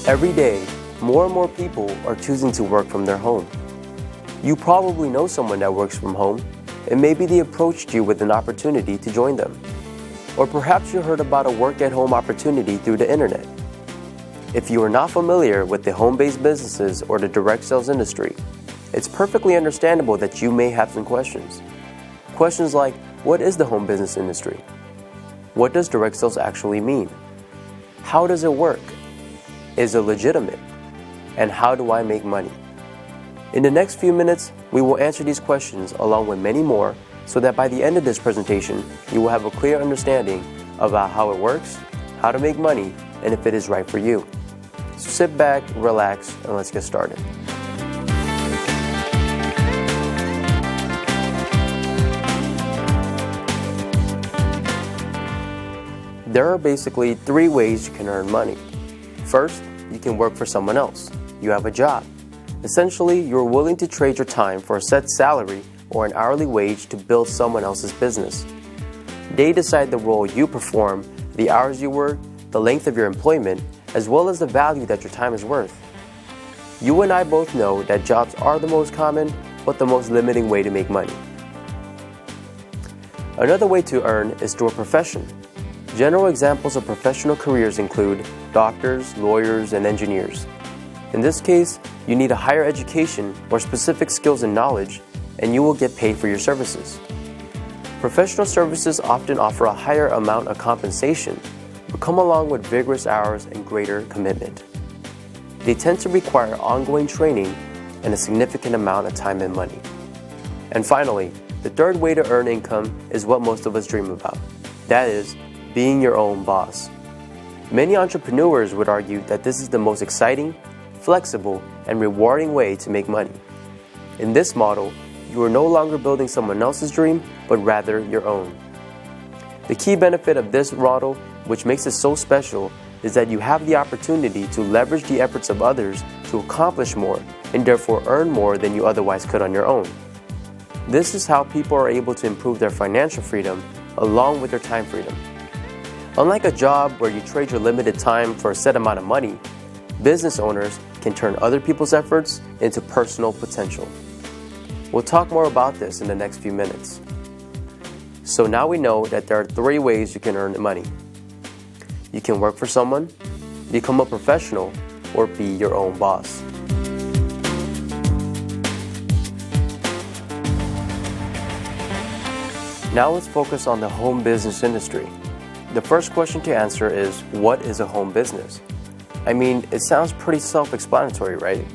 Every day, more and more people are choosing to work from their home. You probably know someone that works from home, and maybe they approached you with an opportunity to join them. Or perhaps you heard about a work-at-home opportunity through the internet. If you are not familiar with the home-based businesses or the direct sales industry, it's perfectly understandable that you may have some questions. Questions like, what is the home business industry? What does direct sales actually mean? How does it work? Is it legitimate? And how do I make money? In the next few minutes, we will answer these questions along with many more so that by the end of this presentation, you will have a clear understanding about how it works, how to make money, and if it is right for you. So sit back, relax, and let's get started. There are basically three ways you can earn money. First, you can work for someone else. You have a job. Essentially, you're willing to trade your time for a set salary or an hourly wage to build someone else's business. They decide the role you perform, the hours you work, the length of your employment, as well as the value that your time is worth. You and I both know that jobs are the most common, but the most limiting way to make money. Another way to earn is through a profession. General examples of professional careers include doctors, lawyers, and engineers. In this case, you need a higher education or specific skills and knowledge, and you will get paid for your services. Professional services often offer a higher amount of compensation, but come along with vigorous hours and greater commitment. They tend to require ongoing training and a significant amount of time and money. And finally, the third way to earn income is what most of us dream about. That is, being your own boss. Many entrepreneurs would argue that this is the most exciting, flexible, and rewarding way to make money. In this model, you are no longer building someone else's dream, but rather your own. The key benefit of this model, which makes it so special, is that you have the opportunity to leverage the efforts of others to accomplish more and therefore earn more than you otherwise could on your own. This is how people are able to improve their financial freedom along with their time freedom. Unlike a job where you trade your limited time for a set amount of money, business owners can turn other people's efforts into personal potential. We'll talk more about this in the next few minutes. So now we know that there are three ways you can earn money. You can work for someone, become a professional, or be your own boss. Now let's focus on the home business industry. The first question to answer is, what is a home business? I mean, it sounds pretty self-explanatory, right?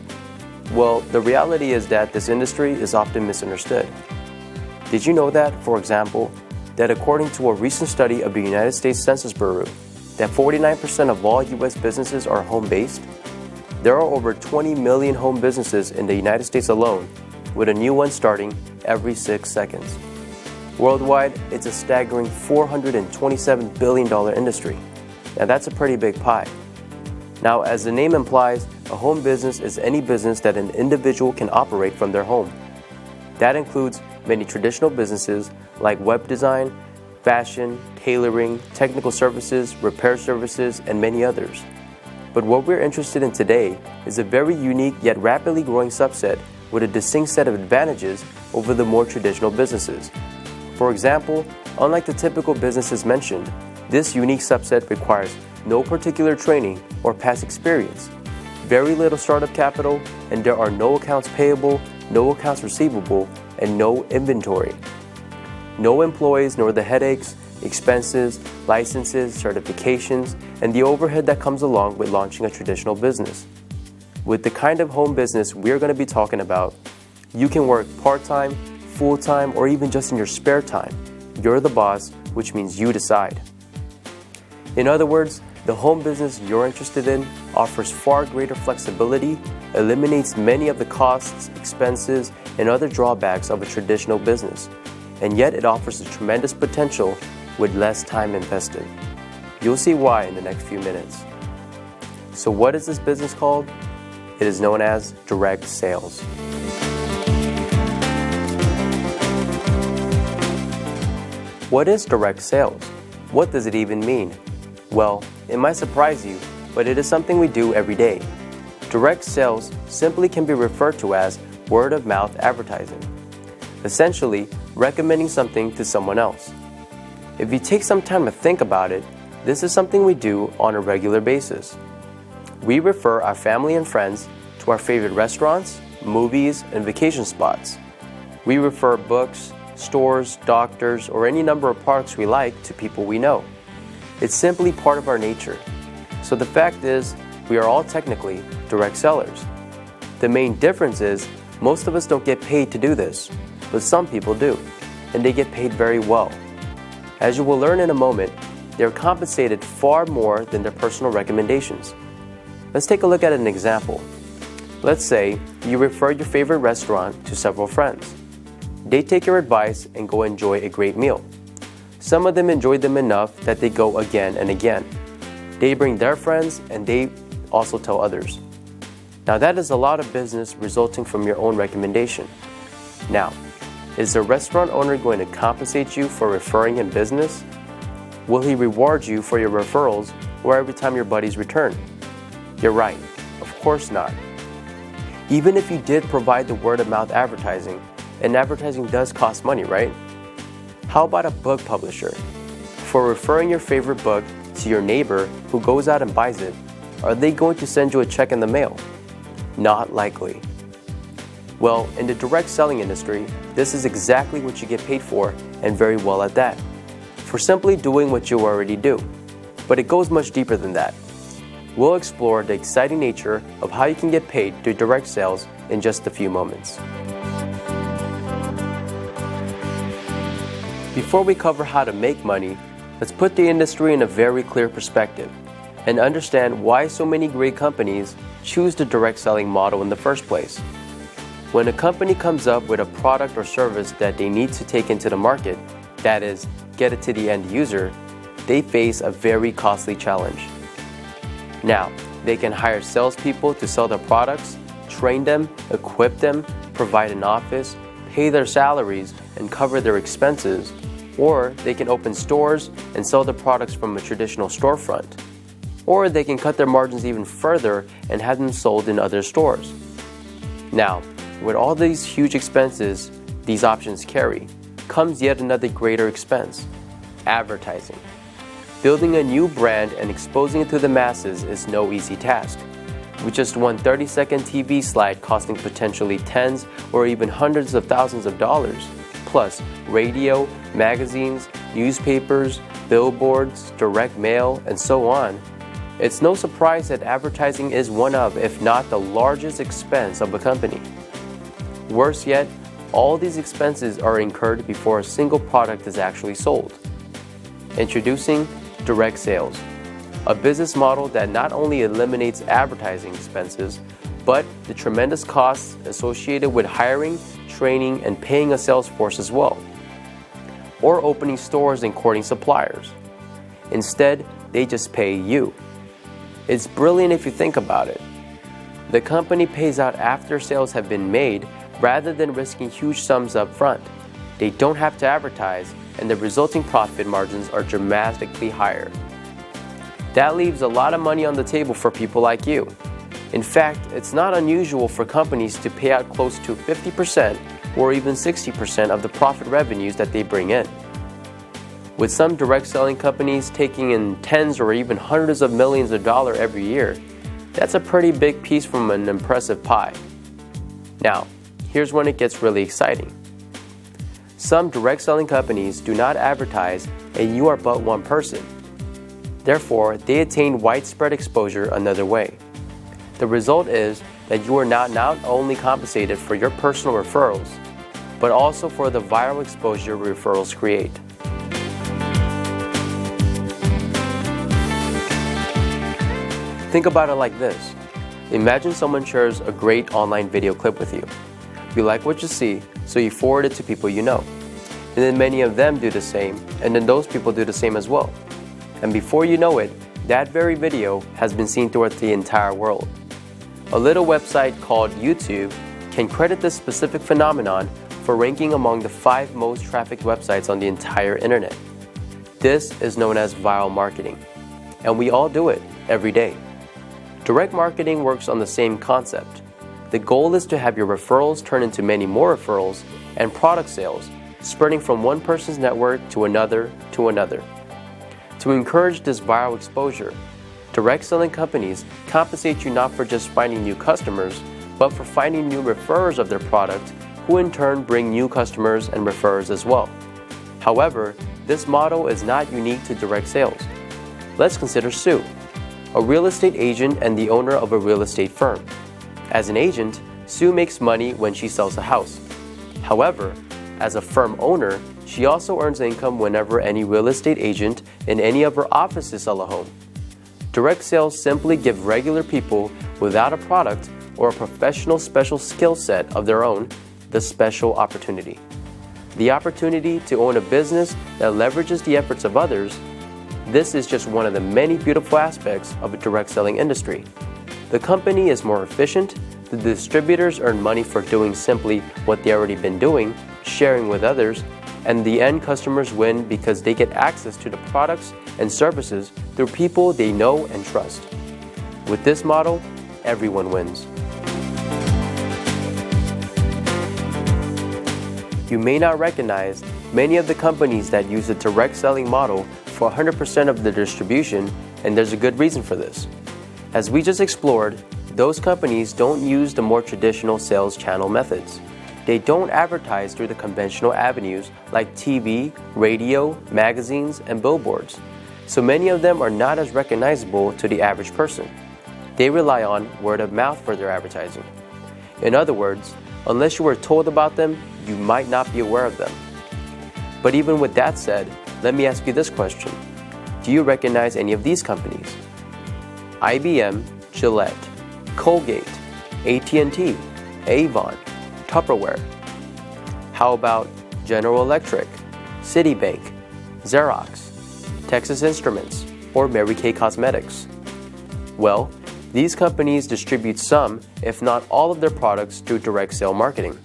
Well, the reality is that this industry is often misunderstood. Did you know that, for example, that according to a recent study of the United States Census Bureau, that 49% of all U.S. businesses are home-based? There are over 20 million home businesses in the United States alone, with a new one starting every 6 seconds. Worldwide, it's a staggering $427 billion industry. Now that's a pretty big pie. Now, as the name implies, a home business is any business that an individual can operate from their home. That includes many traditional businesses like web design, fashion, tailoring, technical services, repair services, and many others. But what we're interested in today is a very unique yet rapidly growing subset with a distinct set of advantages over the more traditional businesses. For example, unlike the typical businesses mentioned, this unique subset requires no particular training or past experience, very little startup capital, and there are no accounts payable, no accounts receivable, and no inventory. No employees nor the headaches, expenses, licenses, certifications, and the overhead that comes along with launching a traditional business. With the kind of home business we're going to be talking about, you can work part-time, full-time, or even just in your spare time. You're the boss, which means you decide. In other words, the home business you're interested in offers far greater flexibility, eliminates many of the costs, expenses, and other drawbacks of a traditional business, and yet it offers a tremendous potential with less time invested. You'll see why in the next few minutes. So what is this business called? It is known as direct sales. What is direct sales? What does it even mean? Well, it might surprise you, but it is something we do every day. Direct sales simply can be referred to as word-of-mouth advertising, essentially recommending something to someone else. If you take some time to think about it, this is something we do on a regular basis. We refer our family and friends to our favorite restaurants, movies, and vacation spots. We refer books, stores, doctors, or any number of products we like to people we know. It's simply part of our nature. So the fact is, we are all technically direct sellers. The main difference is, most of us don't get paid to do this, but some people do, and they get paid very well. As you will learn in a moment, they are compensated far more than their personal recommendations. Let's take a look at an example. Let's say you refer your favorite restaurant to several friends. They take your advice and go enjoy a great meal. Some of them enjoy them enough that they go again and again. They bring their friends and they also tell others. Now that is a lot of business resulting from your own recommendation. Now, is the restaurant owner going to compensate you for referring him business? Will he reward you for your referrals or every time your buddies return? You're right, of course not. Even if you did provide the word-of-mouth advertising, and advertising does cost money, right? How about a book publisher? For referring your favorite book to your neighbor who goes out and buys it, are they going to send you a check in the mail? Not likely. Well, in the direct selling industry, this is exactly what you get paid for, and very well at that, for simply doing what you already do. But it goes much deeper than that. We'll explore the exciting nature of how you can get paid through direct sales in just a few moments. Before we cover how to make money, let's put the industry in a very clear perspective and understand why so many great companies choose the direct selling model in the first place. When a company comes up with a product or service that they need to take into the market, that is, get it to the end user, they face a very costly challenge. Now, they can hire salespeople to sell their products, train them, equip them, provide an office, pay their salaries, and cover their expenses, or they can open stores and sell the products from a traditional storefront. Or they can cut their margins even further and have them sold in other stores. Now, with all these huge expenses these options carry, comes yet another greater expense: advertising. Building a new brand and exposing it to the masses is no easy task, with just one 30-second TV slide costing potentially tens or even hundreds of thousands of dollars, plus radio, magazines, newspapers, billboards, direct mail, and so on. It's no surprise that advertising is one of, if not the largest expense of a company. Worse yet, all these expenses are incurred before a single product is actually sold. Introducing direct sales, a business model that not only eliminates advertising expenses, but the tremendous costs associated with hiring, training, and paying a sales force as well, or opening stores and courting suppliers. Instead, they just pay you. It's brilliant if you think about it. The company pays out after sales have been made rather than risking huge sums up front. They don't have to advertise, and the resulting profit margins are dramatically higher. That leaves a lot of money on the table for people like you. In fact, it's not unusual for companies to pay out close to 50% or even 60% of the profit revenues that they bring in. With some direct selling companies taking in tens or even hundreds of millions of dollars every year, that's a pretty big piece from an impressive pie. Now, here's when it gets really exciting. Some direct selling companies do not advertise and you are but one person. Therefore, they attain widespread exposure another way. The result is that you are not only compensated for your personal referrals, but also for the viral exposure referrals create. Think about it like this. Imagine someone shares a great online video clip with you. You like what you see, so you forward it to people you know. And then many of them do the same, and then those people do the same as well. And before you know it, that very video has been seen throughout the entire world. A little website called YouTube can credit this specific phenomenon for ranking among the 5 most trafficked websites on the entire internet. This is known as viral marketing, and we all do it every day. Direct marketing works on the same concept. The goal is to have your referrals turn into many more referrals and product sales, spreading from one person's network to another to another. To encourage this viral exposure, direct selling companies compensate you not for just finding new customers, but for finding new referrers of their product, who in turn bring new customers and referrers as well. However, this model is not unique to direct sales. Let's consider Sue, a real estate agent and the owner of a real estate firm. As an agent, Sue makes money when she sells a house. However, as a firm owner, she also earns income whenever any real estate agent in any of her offices sell a home. Direct sales simply give regular people without a product or a professional special skill set of their own the special opportunity. The opportunity to own a business that leverages the efforts of others. This is just one of the many beautiful aspects of a direct selling industry. The company is more efficient, the distributors earn money for doing simply what they've already been doing, sharing with others, and the end customers win because they get access to the products and services through people they know and trust. With this model, everyone wins. You may not recognize many of the companies that use the direct selling model for 100% of the distribution, and there's a good reason for this. As we just explored, those companies don't use the more traditional sales channel methods. They don't advertise through the conventional avenues like TV, radio, magazines, and billboards. So many of them are not as recognizable to the average person. They rely on word of mouth for their advertising. In other words, unless you were told about them, you might not be aware of them. But even with that said, let me ask you this question. Do you recognize any of these companies? IBM, Gillette, Colgate, AT&T, Avon, Tupperware. How about General Electric, Citibank, Xerox, Texas Instruments, or Mary Kay Cosmetics? Well, these companies distribute some, if not all of their products through direct sale marketing.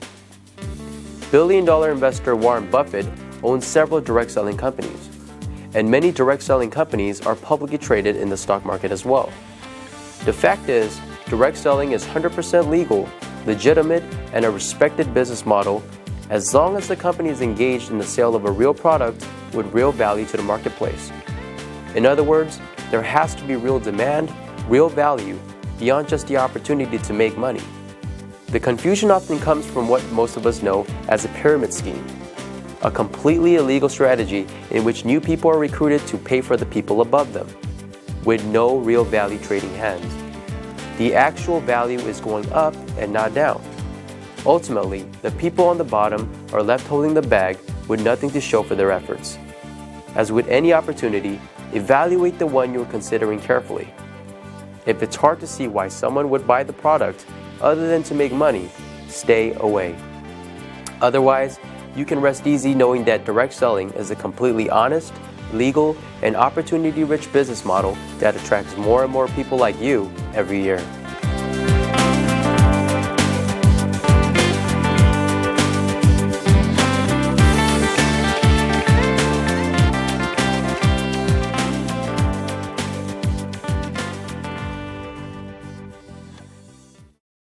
Billion-dollar investor Warren Buffett owns several direct selling companies, and many direct selling companies are publicly traded in the stock market as well. The fact is, direct selling is 100% legal, legitimate, and a respected business model as long as the company is engaged in the sale of a real product with real value to the marketplace. In other words, there has to be real demand, real value, beyond just the opportunity to make money. The confusion often comes from what most of us know as a pyramid scheme, a completely illegal strategy in which new people are recruited to pay for the people above them, with no real value trading hands. The actual value is going up and not down. Ultimately, the people on the bottom are left holding the bag with nothing to show for their efforts. As with any opportunity, evaluate the one you're considering carefully. If it's hard to see why someone would buy the product other than to make money, stay away. Otherwise, you can rest easy knowing that direct selling is a completely honest, legal, and opportunity-rich business model that attracts more and more people like you every year.